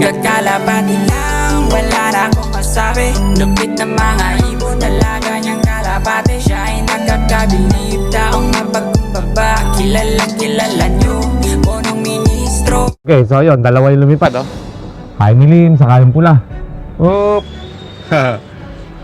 Kakalapati lang, wala na akong masabi. Lupit na mga ibon, dalaga niyang kalapati. Siya ay nakakabilib, taong mapagkumbaba. Kilala niyo, punong ministro. Okay, so yun, dalawa yung lumipad, oh. Jaime Lim, saka yung pula. Oop!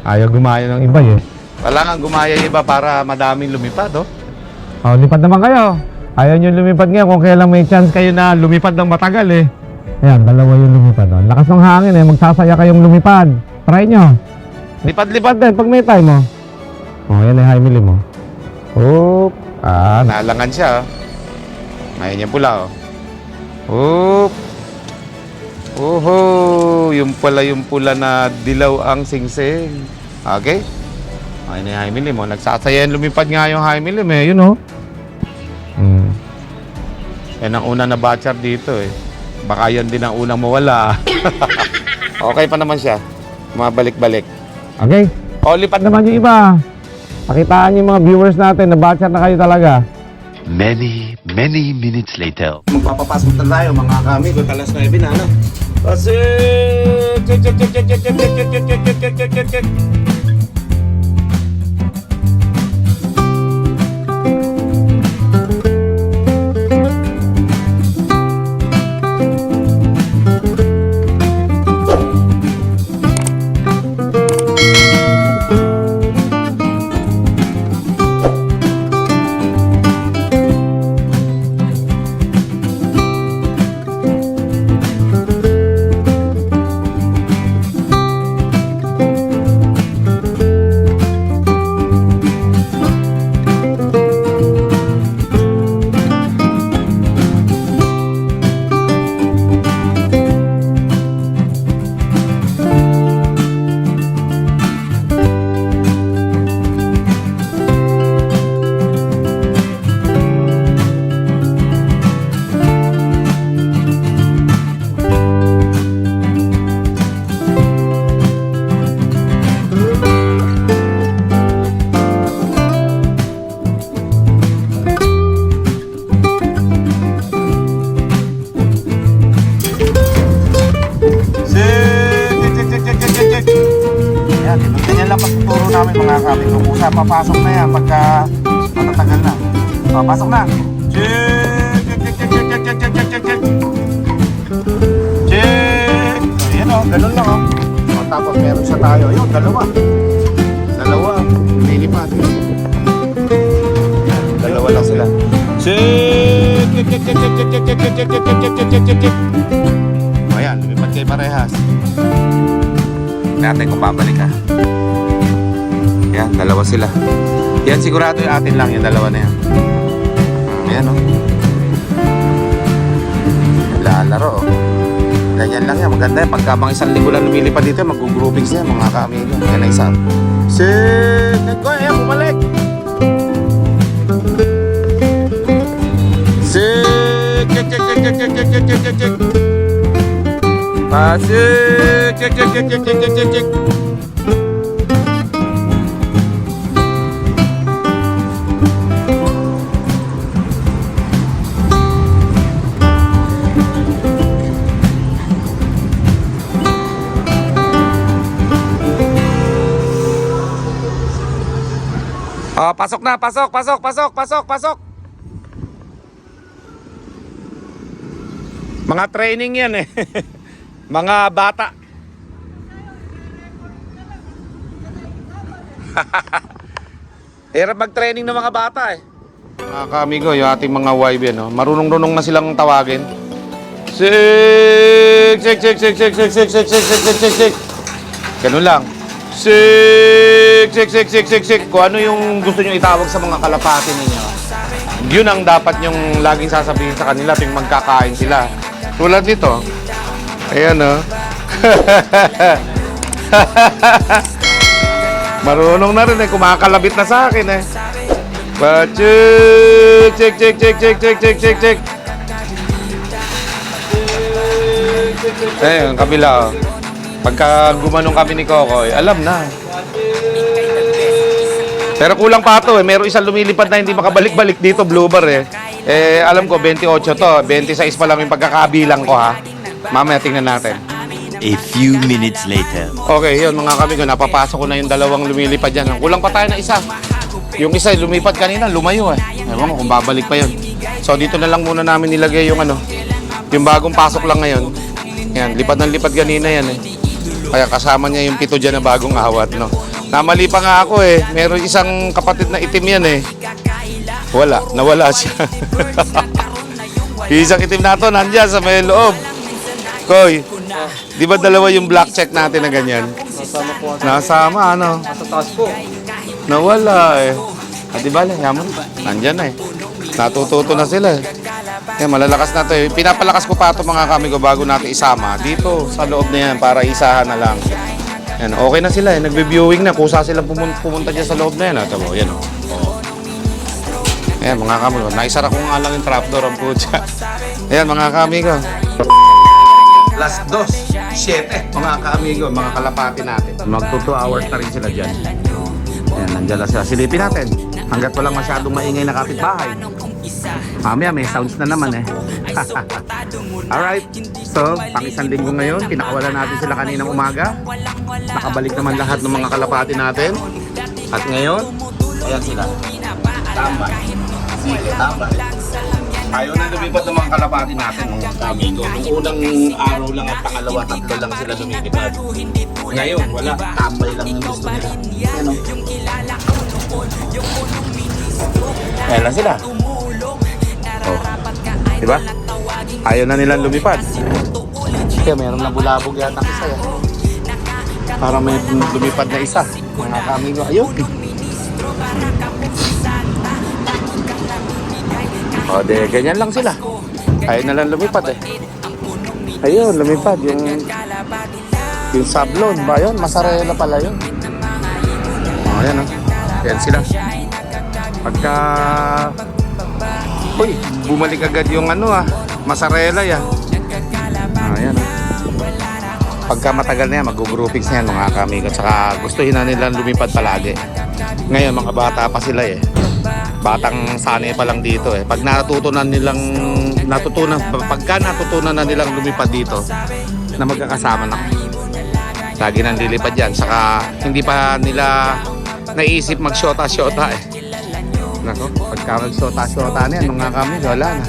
Ayaw gumaya ng iba, eh. Wala kang gumaya iba para madaming lumipad, oh. Oh, lipad naman kayo. Ayaw nyo lumipad ngayon kung kailan may chance kayo na lumipad ng matagal, eh. Ayan, dalawa yung lumipad, oh. Lakas ng hangin, eh. Magsasaya kayong lumipad. Try nyo. Lipad-lipad din pag may time, oh. Oh, yan ay Jaime Lim, oh. Oop! Ah, Nalangan siya, oh. Ngayon yung pula, oh. Oop! Oho! Yung pala yung pula na dilaw ang singsing. Okay? Ayun na yung Jaime Lim, oh. Nagsasayan lumipad nga yung Jaime Lim, eh. Yun, oh. Yan ang una na batcher dito, eh. Baka yan din ang unang mawala. Okay pa naman siya. Mabalik-balik. okay. O, lipat Naman yung iba. Pakitaan yung mga viewers natin na batcher na kayo talaga. Many minutes later. Magpapapasok na tayo, mga kamigo. Talas 9 na, ano? Kasi... Check. Yan, ganyan lang pagtuturo namin mga kamigo. Kusa, papasok na yan pagka matatagal na. Papasok na. Check. Ayan, oh, ganun lang, oh. O, tapos meron siya tayo. Ayun, dalawa. Lilipat. Yan, dalawa lang sila. Check. Ayan, lumipat kayo parehas. Natin kung babalik, ha. Yan, dalawa sila. Yan, sigurado yung atin lang, yung dalawa na yan. Ayan, oh. Lalaro, oh. Ganyan lang yan, maganda yan. Pagka mga isang linggo lang lumilipad dito, mag-groupings yan, mga ka-amigo. Yan na isa. Sit! Go, ayan, bumalik! Sit! Check! Pasik, cek. Oh, pasok na, pasok. Mga training yan, eh. Mga bata. Hirap mag-training ng mga bata, eh. Mga kamigo, yung ating mga YB, no? Marunong-runong na silang tawagin. Sik. Ganun lang. Sik. Kung ano yung gusto nyo itawag sa mga kalapati ninyo, yun ang dapat nyong laging sasabihin sa kanila tuwing magkakain sila. Tulad nito. Ayan, oh. Marunong na rin, eh. Kumakalabit na sa akin, eh. Check. Ayun, kabila, oh. Pagka gumanong kami ni Kokoy, alam na. Pero kulang pa ito, eh. Meron isang lumilipad na hindi makabalik-balik dito, blue bar, eh. Alam ko, 28 to. 26 pa lang yung pagkakabilang ko, ha. Mamaya tingnan natin. A few minutes later. Okay, yun mga kamigo, napapasok ko na yung dalawang lumilipad dyan. Kulang pa tayo na isa. Yung isa lumipad kanina, lumayo eh. Ewan ko kung babalik pa yun. So dito na lang muna namin nilagay yung ano, yung bagong pasok lang ngayon. Yan, lipad ng lipad kanina yan eh. Kaya kasama niya yung pito dyan na bagong awat, no. Namali pa nga ako eh. Meron isang kapatid na itim yan eh. Nawala siya. Yung isang itim na to, nandyan sa may loob. Koy, di ba dalawa yung black check natin na ganyan? Nasama ano? Sa taas po. Nawala eh. Di ba, yaman? Nandyan na eh. Natututo na sila eh. Yan, malalakas na to eh. Pinapalakas ko pa ito mga kamigo bago natin isama. Dito, sa loob na yan, para isahan na lang. Yan, okay na sila eh. Nagbe-viewing na. Kusa silang pumunta dyan sa loob na yan. Ito mo, yan o. Ayan mga kamigo. Naisara ko nga lang yung trapdoor ang putya. Ayan mga kamigo. Last 2, 7 mga ka-amigo, mga kalapati natin. Magto 2 hours na rin sila dyan. Ayan, nandiyan lang sila. Silipin natin. Hanggat walang masyadong maingay na kapitbahay. Mamaya may sounds na naman eh. Alright, so pang-isang linggo ngayon, pinakawalan natin sila kaninang umaga. Nakabalik naman lahat ng mga kalapati natin. At ngayon, ayan sila. Tambay. Sige, tambay. Ayaw na lumipad ng mga kalapati natin mga kamigo. Nung unang araw lang at pangalawa, tatlo lang sila lumipad. Ngayon, wala. Tambay lang yung gusto nila. Ano? Ayan lang sila. Oh. Diba? Ayaw na nilang lumipad. Kaya meron na bulabog yata isa yan. Para may lumipad na isa. Mga kamigo, ayun. O, de, ganyan lang sila. Ayaw na lang lumipad eh. Ayun, lumipad. Yung sablon ba yun? Masarela pala yun. O, ayan o. Ayan sila. Pagka... Uy, bumalik agad yung ano masarela yan. O, ayan o. Pagka matagal na yan, mag-groupings na yan mga kamigo. Tsaka gustuhin na nilang lumipad palagi. Ngayon, mga bata pa sila eh. Batang sanay pa lang dito eh. Pagka natutunan na nilang lumipad dito, na magkakasama na. Lagi nang lilipad yan. Saka hindi pa nila naisip mag-shota-shota eh. Nako, pagka mag-shota-shota na yan, mga kami, wala na.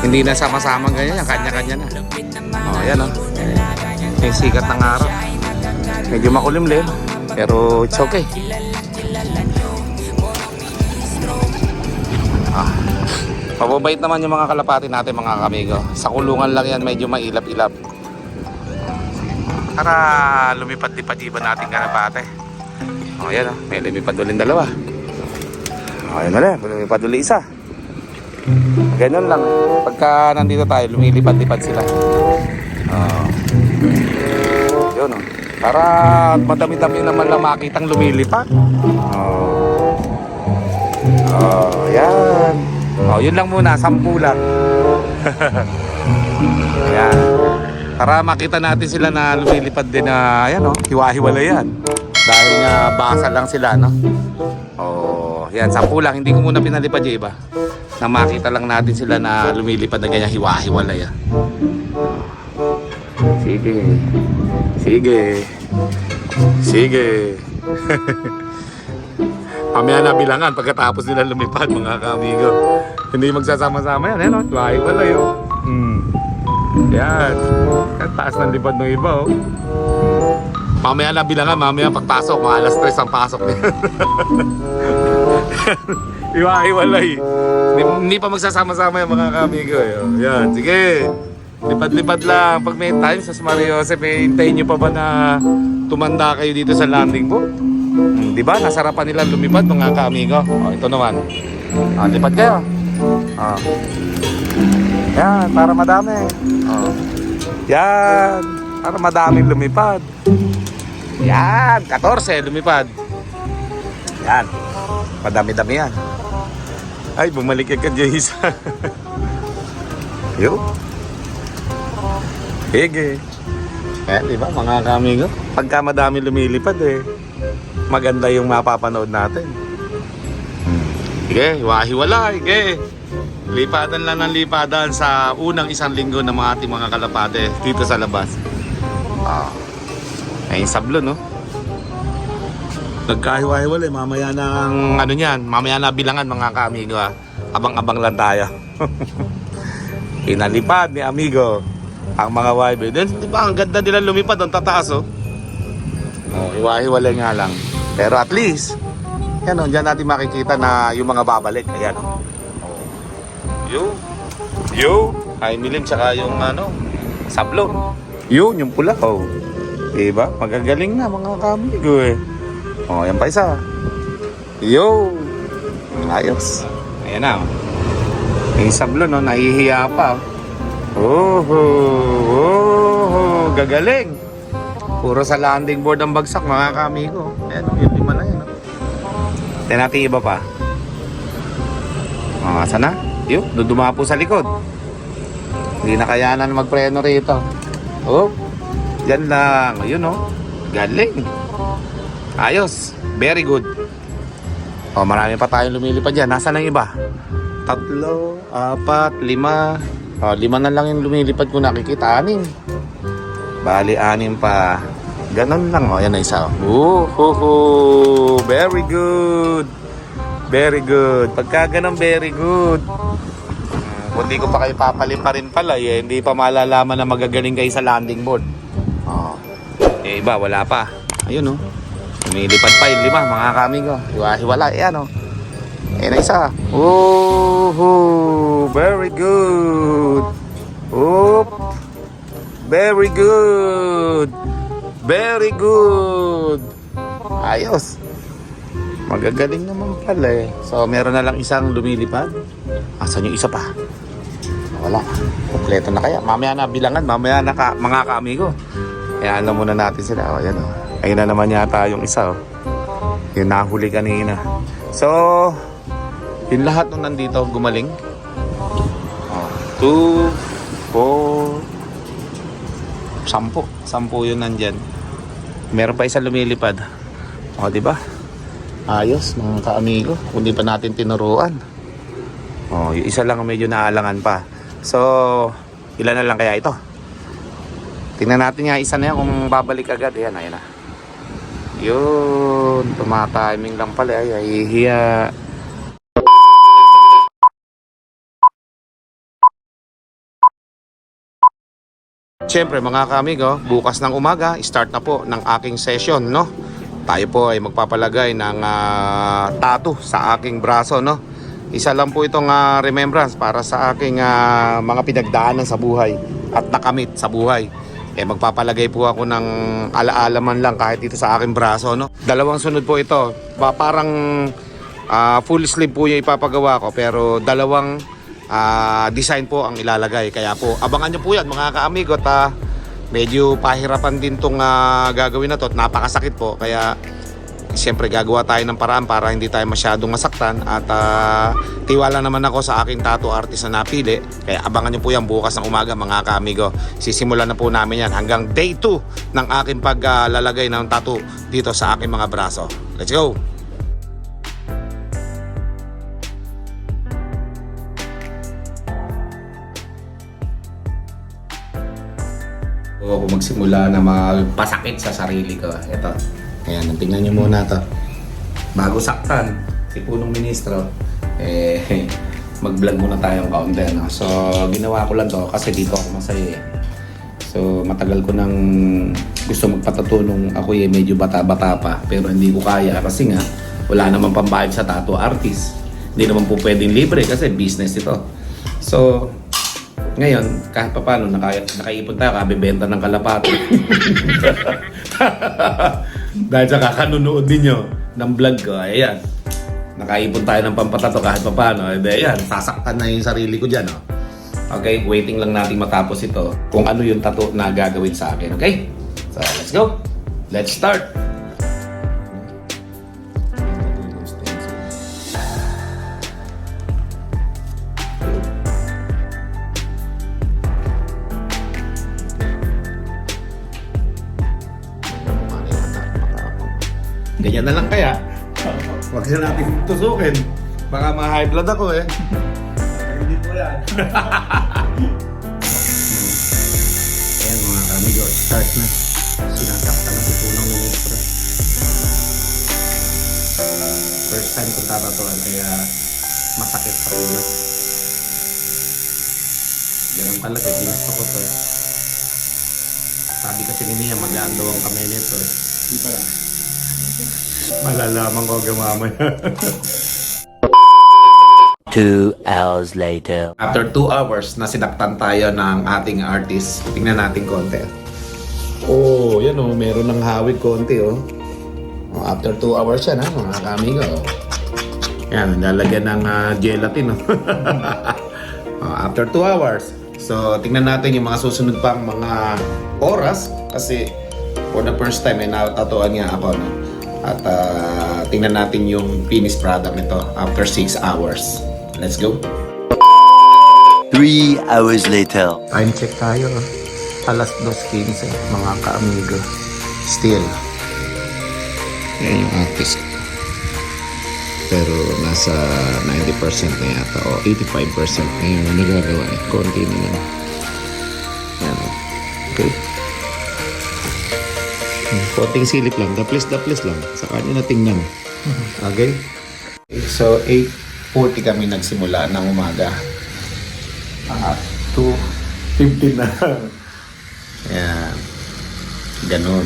Hindi na sama-sama ganyan, kanya-kanya na. O, yan o. Yung sikat ng araw. Medyo makulimlim, pero it's okay. Mababait naman yung mga kalapati natin mga kamigo. Sa kulungan lang yan, medyo mailap-ilap. Para lumipad-lipad iba natin kalapati. O yan o, may lumipad ulit dalawa. O yan ulit, lumipad ulit isa. Ganyan lang. Pagka nandito tayo, lumilipad-lipad sila. Yun o. Para madami-dami naman lang makitang lumilipad. Yan. Yun lang muna, 10 lang. Ayan. Para makita natin sila na lumilipad din na, ayan hiwa-hiwala yan. Dahil nga basa lang sila, no? Yan, 10 lang. Hindi ko muna pinalipad yung iba. Na makita lang natin sila na lumilipad na ganyan, hiwa-hiwala yan. Sige. Sige. Sige. Mamaya na bilangan pagkatapos nila lumipad mga kamigo. Hindi magsasama-sama yan, no? Hiwa-hiwala yun. Yan. Ang taas ng lipad ng iba, oh. Mamaya na bilangan, mamaya pagpasok, mga alas 3 ang pasok niya. Hiwa-hiwalay. Hindi pa magsasama-sama yung mga kamigo, eh. Yan, sige. Lipad-lipad lang. Pag may time sa Mario Joseph, hintayin nyo pa ba na tumanda kayo dito sa landing po? Di ba? Nasarapan nila lumipad mga ka-amigo. Ito naman. Lipad kayo. Yan, para madami. Yan, para madaming lumipad. Yan, 14 lumipad. Yan. Madami-dami yan. Ay, bumalik agad yung isa. Yo. Hige. Di ba mga ka-amigo? Pagka madami lumilipad maganda yung mapapanood natin. Sige, hiwa-hiwala. Sige. Lipadan lang ng lipadan sa unang isang linggo ng mga ating mga kalapate dito sa labas. Ay, sablon, no? Nagkahiwa-hiwalay, mamaya na ang ano niyan, mamaya na bilangan mga ka-amigo, ha? Abang-abang lang tayo. Pinalipad ni amigo ang mga YB. Then, di ba, ang ganda nila lumipad, ang tataas, oh. Oh, hiwa-hiwalay nga lang. Pero at least, yan, oh, dyan natin makikita na yung mga babalik. Ayan, oh. Yo, ay milim, tsaka yung ano, sablon. Yun, yung pula, oh. Diba? Magagaling na mga kamigo, eh. Oh, yan pa isa. Yo! Ayos. Ayan na. Yung sablon, no? Nahihiya pa. Oh, gagaling. Puro sa landing board ang bagsak, mga kamigo. Ayan, yung lima na yan. Tignan natin iba pa. Oh, asa na? Yo, dudumapo sa likod. Hindi na kayanan magpreno rito. Oh, yan lang. Ayun, oh. Galing. Ayos. Very good. Oh, marami pa tayong lumilipad dyan. Nasaan ang iba? 3, 4, 5. Oh, 5 na lang yung lumilipad ko nakikita. 6. Bali, 6 pa. Ganon lang. Oh, yan na isa. Very good. Very good. Pagka ganun, very good. Kung di ko pa kayo papalipa rin pala, eh, hindi pa malalaman na magagaling kayo sa landing board. Oh. Eh, iba, wala pa. Ayun, oh. Lumilipad pa yung 5, mga kamigo. Hiwa-hiwala, yan, oh. Ayan na isa. Very good. Oop. Very good. Very good. Ayos. Magagaling naman pala, eh. So, meron na lang isang lumilipad. Asan yung isa pa? Wala. Kompleto na kaya. Mamaya na bilangan. Mamaya na mga kaamigo. Kaya alam muna natin sila. O, yan, o. Ayun na naman yata yung isa, o. Yung nahuli kanina. So, yung lahat nung nandito gumaling. 2, 4, 10. 10 yun nandyan. Meron pa isa lumilipad. O, diba? Ayos, mga kaamigo. Kung di pa natin tinuruan. Oh, yung isa lang medyo naalangan pa. So, ilan na lang kaya ito? Tingnan natin nga isa na yan kung babalik agad. Ayan, ayan na. Yun, tumatiming lang pala. Ay, hiya. Siyempre mga kaamigo, bukas ng umaga, start na po ng aking session, no? Tayo po ay magpapalagay ng tattoo sa aking braso, no? Isa lang po itong remembrance para sa aking mga pinagdaanan sa buhay at nakamit sa buhay. Eh, magpapalagay po ako ng alaala man lang kahit dito sa aking braso, no? Dalawang sunod po ito. Parang full sleeve po yung ipapagawa ko, pero dalawang design po ang ilalagay. Kaya po, abangan nyo po yan mga kaamigo. At medyo pahirapan din tong gagawin na to at napakasakit po. Kaya siyempre gagawa tayo ng paraan para hindi tayo masyadong masaktan. At tiwala naman ako sa aking tattoo artist na napili. Kaya abangan nyo po yan bukas ng umaga mga kaamigo. Sisimulan na po namin yan hanggang day 2 ng aking paglalagay ng tattoo dito sa aking mga braso. Let's go! O kung magsimula na magpasakit sa sarili ko. Ito. Ayan, tingnan nyo muna ito. Bago saktan, si punong ministro, mag-vlog muna tayong kaunti. No? So, ginawa ko lang to kasi dito ako masaya. So, matagal ko nang gusto magpatato nung ako medyo bata-bata pa. Pero hindi ko kaya kasi nga, wala namang pambayad sa tattoo artist. Hindi naman po pwedeng libre kasi business ito. So, ngayon, kahit pa paano, nakaipon tayo, kabibenta ng kalapate. Dahil sa kakanunood ninyo ng vlog ko, ayan. Nakaipon tayo ng pampatato kahit pa paano. Ayan, sasaktan na yung sarili ko dyan. Oh. Okay, waiting lang natin matapos ito kung ano yung tattoo na gagawin sa akin. Okay? So, let's go. Let's start. Ganyan na lang kaya. Huwag na natin tusukin. Baka ma-high blood ako eh. yan. Ayan mga kamigo, start na. Sinasaktan na si Punong Ministro. First time kong tatatuan, kaya masakit pa rin na. Ganun talaga, ginusto ko to eh. Sabi kasi ni Mia, magaan daw ang kamay nito eh. Di pa lang. Malalaman ko hanggang mamaya. 2 hours later. After 2 hours na sinaktan tayo ng ating artist, tingnan natin konti. Oh, yan oh, meron ng hawig konti oh. Oh, after 2 hours yan ha, mga kamigo. Yan, lalagyan ng gelatin oh. Oh, after 2 hours. So, tingnan natin yung mga susunod pang mga oras kasi for the first time ay natatuan niya ako no? At tingnan natin yung finished product nito after 6 hours. Let's go. 3 hours later. Time check tayo. Alas 2:15 mga ka-amigo. Still. Yan yung artist. Pero nasa 90% na yata o 85% na yung nagagawa eh. Konti na yan. Yan. Okay. Konting silip lang. Daplis lang. Saka nyo na tingnan. Okay? So, 8:40 kami nagsimula ng umaga. 2:15 na. Yan. Ganun.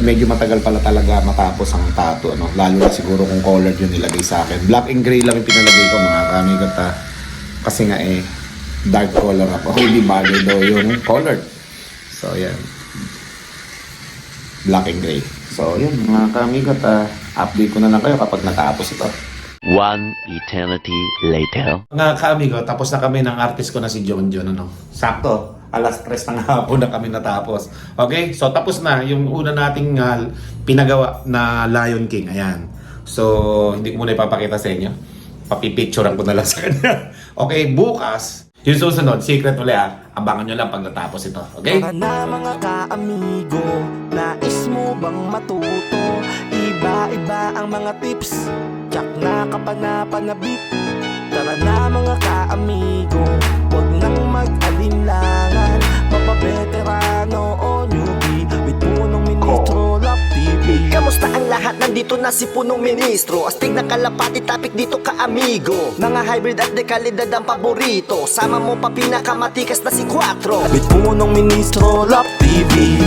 Medyo matagal pala talaga matapos ang tattoo. Ano? Lalo na siguro kung colored yung nilagay sa akin. Black and gray lang yung pinalagay ko mga kamigot ha. Kasi nga dark color ako. Hindi bagay daw yung colored. So, yan. Black and gray. So, yun mga kamigot ha. Update ko na lang kayo kapag natapos ito. 1 eternity later. Mga ka-amigo, tapos na kami ng artist ko na si John John. Ano? Sakto, alas 3 ng hapon na kami natapos. Okay? So, tapos na yung una nating pinagawa na Lion King. Ayan. So, hindi ko muna ipapakita sa inyo. Papipicturean ko na lang sa kanya. Okay, bukas, yung susunod, secret ulit abangan nyo lang pag natapos ito. Okay? Tara na mga ka-amigo, nais mo bang matuto? Iba-iba ang mga tips, tsak na kapag napanabik. Tara na mga ka-amigo, huwag nang mag-alinlangan. Mapabeterano o newbie, with Punong Ministro Love TV. Kamusta ang lahat? Nandito na si Punong Ministro. Astig na kalapati, topic dito ka-amigo. Mga hybrid at dekalidad ang paborito. Sama mo pa pinakamatikas na si Quattro, with Punong Ministro Love TV.